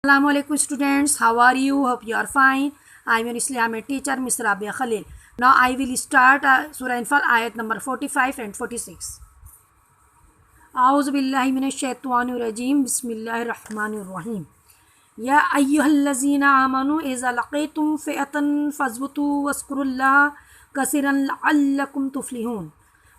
Assalamu alaikum students, how are you? Hope you are fine. I am your Islamic teacher, Ms. Rabia Khalil. Now I will start Surah Anfal ayat number 45 and 46. A'udhu billahi minash shaitanir rajim. Bismillahir rahmanir rahim. Ya ayyuhallazina amanu iza laqaytum fi'atan fazbutu wazkurullaha kasiran la'allakum tuflihun.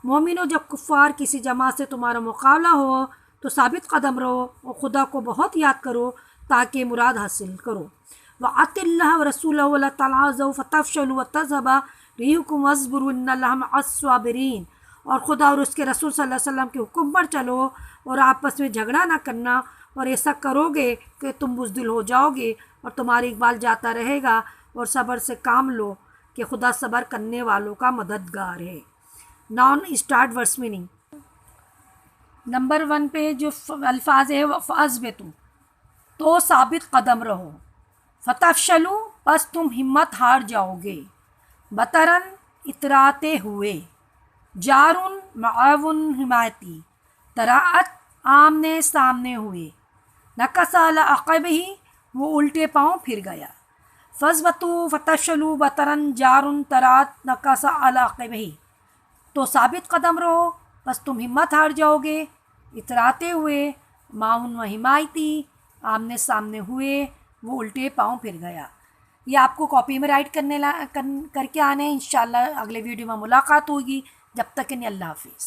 مومنو جب کفار کسی جماعت سے تمہارا مقابلہ ہو تو ثابت قدم رہو اور خدا کو بہت یاد کرو تاکہ مراد حاصل کرو. وَأَطِيعُوا اللَّهَ وَرَسُولَهُ وَلَا تَنَازَعُوا فَتَفْشَلُوا وَتَذْهَبَ رِيحُكُمْ وَاصْبِرُوا إِنَّ اللَّهَ مَعَ الصَّابِرِينَ. اور خدا اور اس کے رسول صلی اللہ علیہ وسلم کے حکم پر چلو اور آپس میں جھگڑا نہ کرنا، اور ایسا کرو گے کہ تم بزدل ہو جاؤ گے اور تمہاری اقبال جاتا رہے گا، اور صبر سے کام لو کہ خدا صبر کرنے والوں کا مددگار ہے. نان اسٹارٹ ورس میننگ. نمبر 1 پہ جو الفاظ ہے فَأَثْبِتُوا تو ثابت قدم رہو، فَتَفْشَلُوا پس تم ہمت ہار جاؤ گے، بطرن اتراتے ہوئے، جارن معاون حمایتی، تراعت آمنے سامنے ہوئے، نکس علی عقبہ وہ الٹے پاؤں پھر گیا، فَاثْبِتُوا فَتَفْشَلُوا بطرن جارن تراعت نکس علی عقبہ تو ثابت قدم رہو بس تم ہمت ہار جاؤ گے، اتراتے ہوئے، معاون و حمایتی، آمنے سامنے ہوئے، وہ الٹے پاؤں پھر گیا. یہ آپ کو کاپی میں رائٹ کر کے آنے. انشاءاللہ اگلے ویڈیو میں ملاقات ہوگی. جب تک کہ اللہ حافظ.